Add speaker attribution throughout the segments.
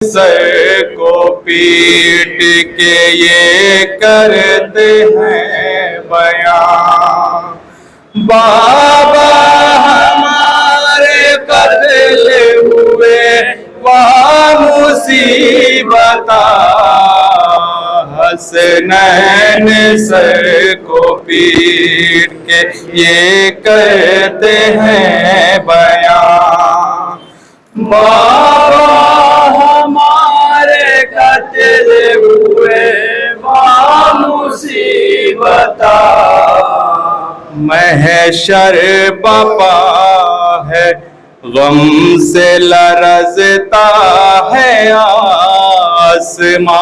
Speaker 1: Sir को पीट के ये करते हैं बयां। बाबा हमारे कत्ल हुए वह मुसीबता, हसनैन सर को पीट के ये करते हैं बयां। बाबा हमारे कत्ल हुए वह मुसीबता, महशर बपा है गम से लरजता है आसमां।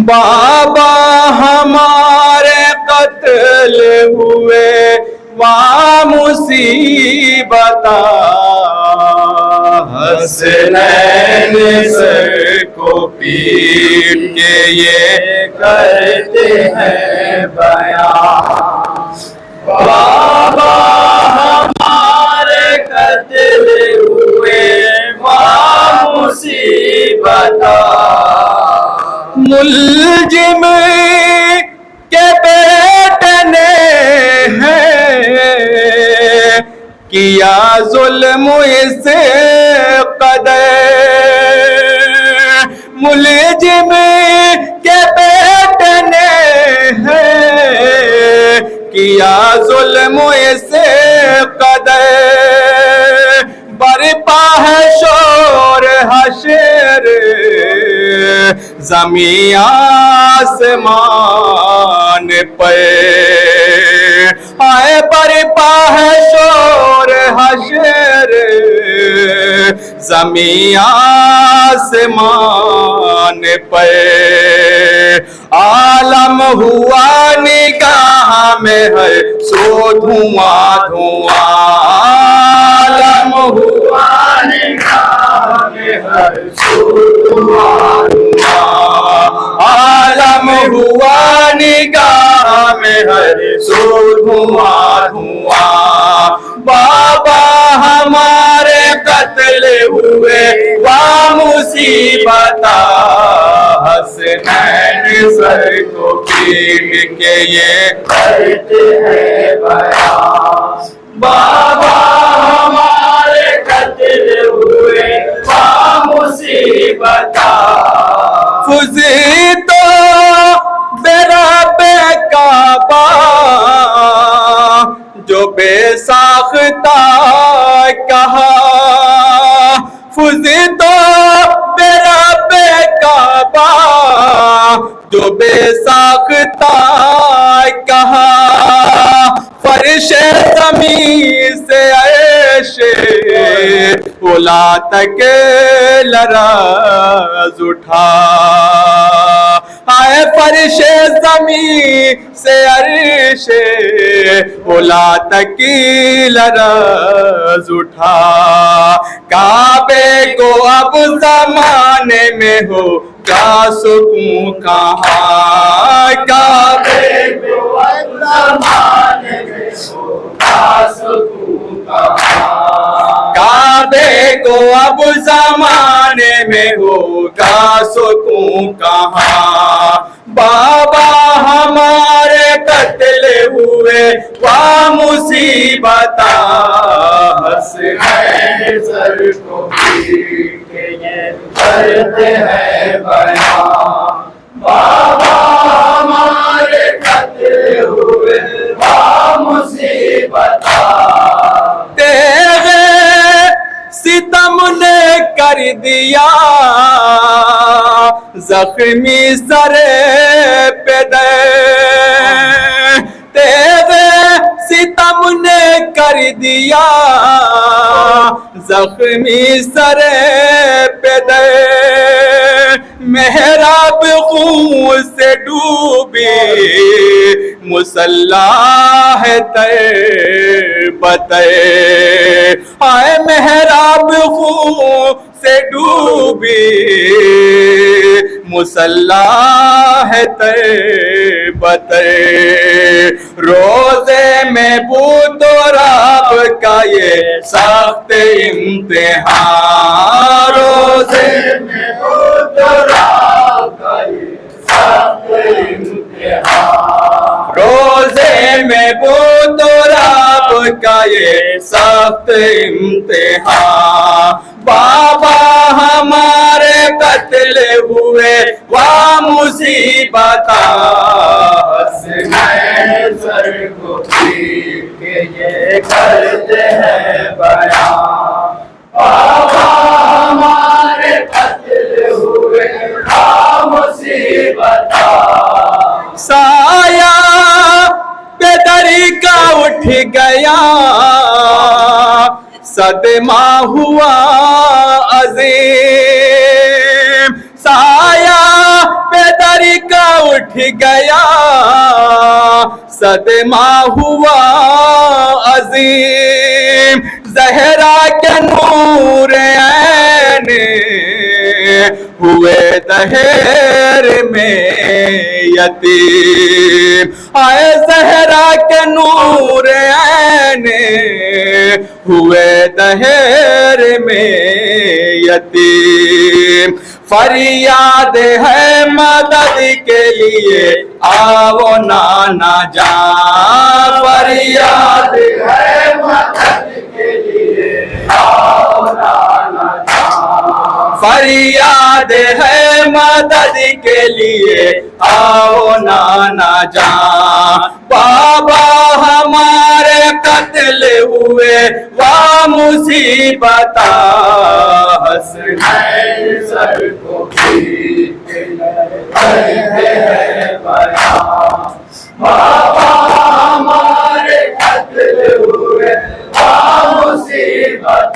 Speaker 1: बाबा हमारे कत्ल हुए वह मुसीबता, हसनैन सर को पीट के ये करते हैं बयां। बाबा हमारे कत्ल हुए वह मुसीबता, मुल्जिम के बेटे ने किया जुल्म इसे कदर, मुल्जिम के बेटे ने किया जुल्म इसे कदर। बरपा है शोर हशर ज़मीं आसमान पर, आए बरपा है शोर हशर ज़मीं आसमान पर। आलम हुआ निगाह में हर सो धुआं धुआं, आलम हुआ निगाह में हर सो धुआं धुआं, आलम हुआ निगाह में हर सो धुआं धुआं। बाबा हमारे कत्ल हुए वह मुसीबता, हसनैन सर को पीट के ये करते हैं बयां। बाबा हमारे कत्ल हुए वह मुसीबता, फुज़ी तो बेरा बेकाबा जो बेसाख्ता कहा, फुज़ी तो बेरा बेकाबा जो बेसाख्ता कहा। फर्शे ज़मीन से अर्शे उला तक लरज़ उठा, आए फर्शे ज़मीन से अर्शे उला तक लरज़ उठा। काबे को अब ज़माने में हो क्या सुकून कहाँ, काबे को अब ज़माने में हो क्या सुकून कहाँ, काबे को अब ज़माने में होगा सुकून कहाँ। बाबा हमारे कत्ल हुए वह मुसीबता, हसनैन सर को पीट के ये करते हैं बयां। बाबा हमारे कत्ल हुए वह मुसीबता, तेरे सितम ने कर दिया जख्मी सरे पे दे, तेरे सितम ने कर दिया जख्मी सरे पे दे। मेहराब खून से डूबी मुसल्ला है तय बतय, आए मेहराब खून से डूबी मुसल्ला है तैबत। रोजे में बूत और राब का ये सख्त इम्तिहान, रोजे में बूत और राब का ये सख्त इम्तिहान, रोजे में बूत और राब का ये सख्त इम्तिहान। बाबा हमारे कत्ल हुए वाह मुसीबत, सर को पीट के ये करते हैं बयान। बाबा हमारे कत्ल हुए वाह मुसीबत, साया बेदरी का उठ गया, सदमा हुआ अजीम। साया बेदरी का उठ गया, सदमा हुआ अजीम। जहरा के नूर ऐन हुए दहेर में यतीम। आए जहरा के नूर ऐन हुए दहेर में यतीम। फरियाद है मदद के लिए आओ नाना जान, फरियाद है मदद के लिए आओ नाना जान, फरियाद है मदद के लिए आओ नाना जान। बाबा हमारे कत्ल हुए वाह मुसीबत, हसनैन सर को पीट के करते हैं बयान। बाबा हमारे कत्ल हुए वाह मुसीबत,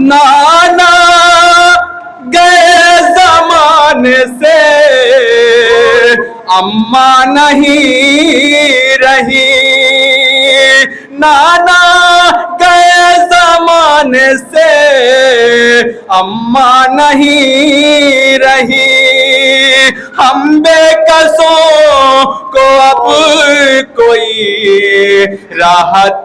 Speaker 1: नाना गए जमाने से अम्मा नहीं रही, नाना गए जमाने से अम्मा नहीं रही। हम बेकसों को अब कोई राहत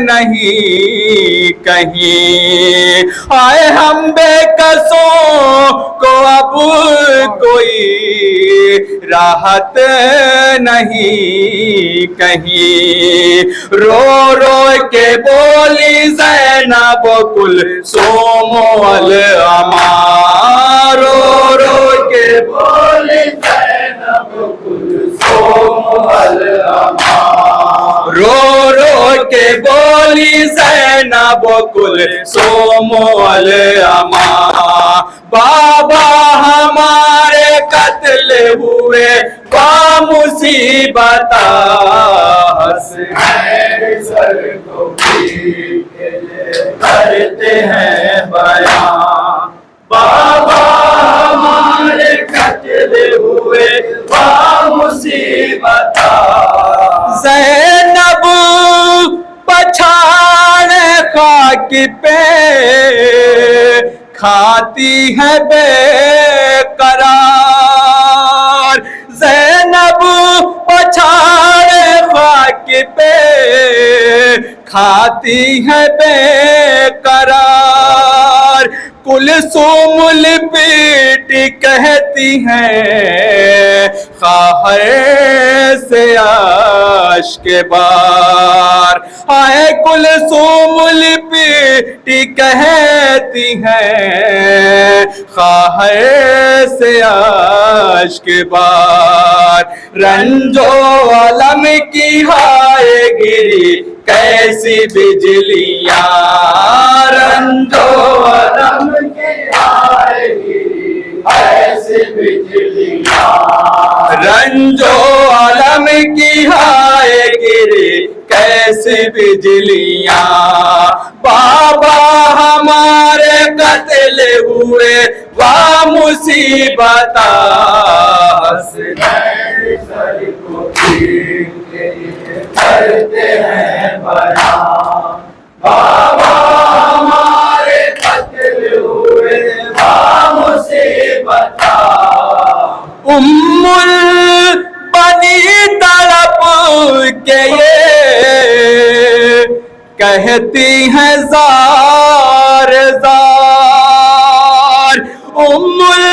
Speaker 1: नहीं कहीं, आए हम बेकसों को अब कोई राहत नहीं कहीं। रो रो के बोली ज़ैनब कुलसूम अल अमा, रो रो के बोली ज़ैनब कुलसूम अल अमा, रो रो के बोली ज़ैनब कुलसूम अल अमा। बाबा हमारे कत्ल हुए वाह मुसीबत, हसनैन सर को पीट के करते हैं बयान। बाबा हमारे कत्ल हुए वाह मुसीबत, ज़ैनब पछाड़ खाक पे खाती है बेकरार। ज़ैनब पछाड़ खाक पे खाती है बेकरार। कुलसूम बेटी कहती हैं खाहर से आश के बार, आए कुलसूम बेटी कहती हैं खाहर से आश के बार। रंजो अलम की हाय गिरी कैसी बिजलियां, रंजो अलम की हाय गिरी कैसी बिजलियां, रंजो अलम की हाय गिरी कैसी बिजलियां। बाबा हमारे कत्ल हुए वाह मुसीबत, हसनैन सर को पीट के करते हैं बयान। बाबा हमारे कत्ल हुए वाह मुसीबत,
Speaker 2: उम्मुल बनी तड़प के ये कहती हैं जार जार। उम्मुल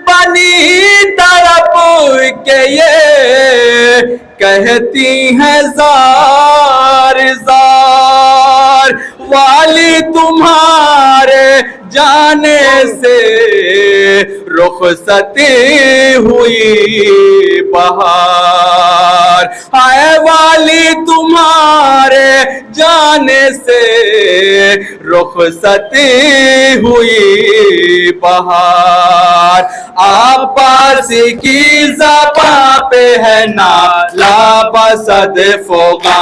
Speaker 2: बनी तड़प के ये कहती हैं जार जार। वाली तुम्हारे जाने से रुखसती हुई बहार। हाय वाली तुम्हारे जाने से रुखसती हुई बहार। आपास की ज़बां पे है नाला बसद फ़ुग़ां।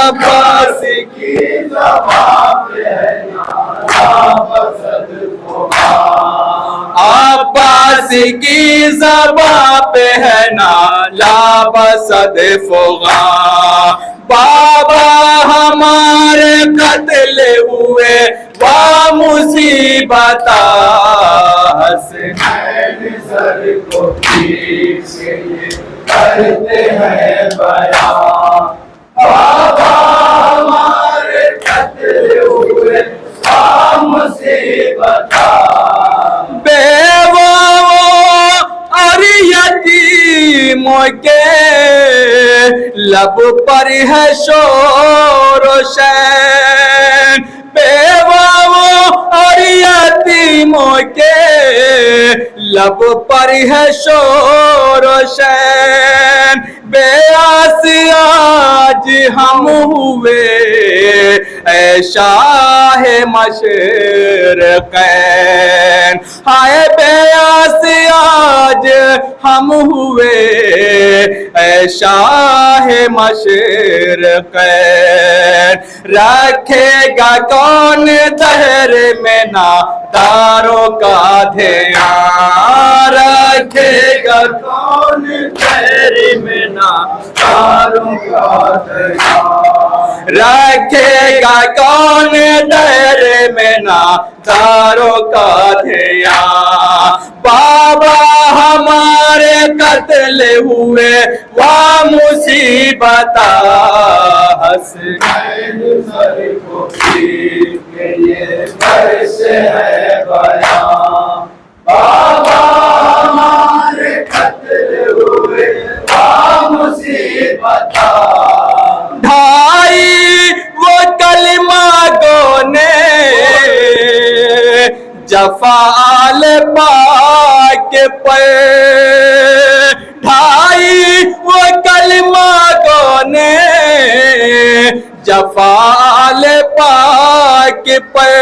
Speaker 2: आपास की ज़बां पे है नाला बसद फ़ुग़ां। आपास की ज़बां पे है नाला बसद फ़ुग़ां। बाबा हमारे कत्ल हुए वा मुसीबत हसनैन सर को पीट के ये करते हैं बयां। बाबा हमारे कत्ल हुए वा मुसीबत बेवा और यतीमों के लब पर है शोर शैन। बेवाओं और यतीमों के लब पर है शोर शैन। बेआस आज हम हुए ऐ शाह मशरिक़ैन। हाय बेआस आज हम हुए ऐ शाह मशरिक़ैन। रखेगा कौन दहर में नादारों का ध्यान। रखेगा कौन दहर में नादारों का ध्यान। रखेगा कौन दहर में नादारों का ध्यान। बाबा हमारे कत्ल हुए वा मुसीबत हसनैन सर को पीट के ये कैसे है बयां। बाबा हमारे कत्ल हुए वा मुसीबत। ढाई वो कलमा गोने जफ़ाल पाक पे। ढाई वो कलमा गोने जफ़ाल पाक पे।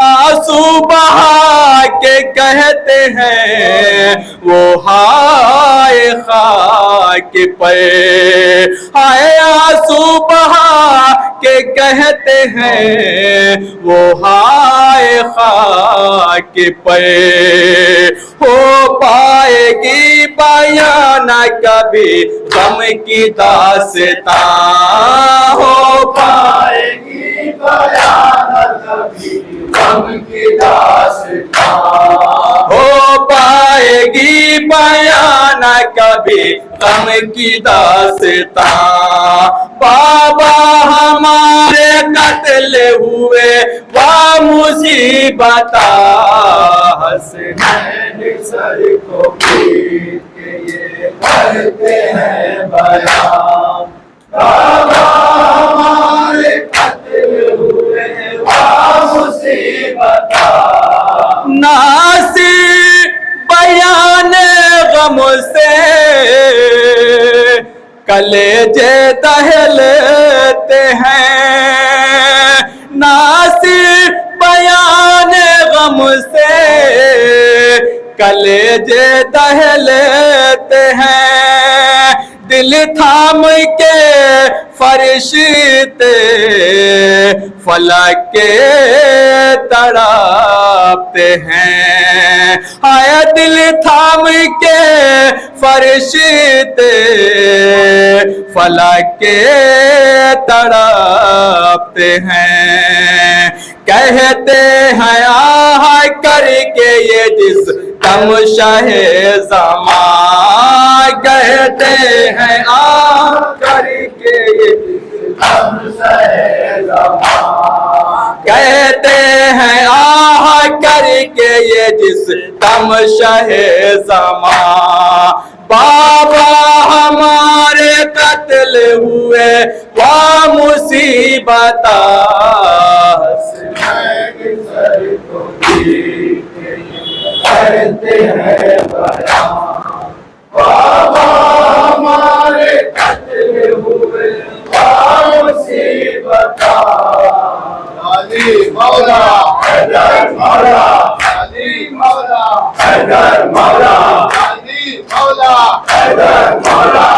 Speaker 2: आंसू बहा के कहते हैं वो हाय खाक पे। हाय आंसू बहा के कहते हैं वो हाय खाक पे। हो पाएगी बयान कभी गम की दास्तां। हो पाएगी बयान कभी गम की दास्तां। हो पाएगी बयान कभी गम की दास्तां। बाबा हमारे कत्ल हुए वा मुसीबत हसनैन सर को पीट के ये करते हैं बयां। बाबा हमारे कत्ल हुए वा मुसीबत। नासी बयान गम से कलेजे दहलते हैं। नासी बयान गम से कलेजे दहलते हैं। दिल थाम के फरिश्ते फलक के तड़पते हैं। हाय दिल थाम के फरिश्ते फलक के तड़पते हैं। कहते हैं आह करके ये जिस सितम शाहे ज़मां कहते हैं आ
Speaker 1: करके ये सितम शाहे ज़मां,
Speaker 2: कहते हैं आह करके ये जिस तम शाहे ज़मां। बाबा हमारे कत्ल हुए वह मुसीबत
Speaker 1: सर को करते हैं बयां, बाबा हमारे कत्ल हुए वह मुसीबत। अली मौला हैदर मौला, अली मौला हैदर मौला, अली मौला हैदर मौला।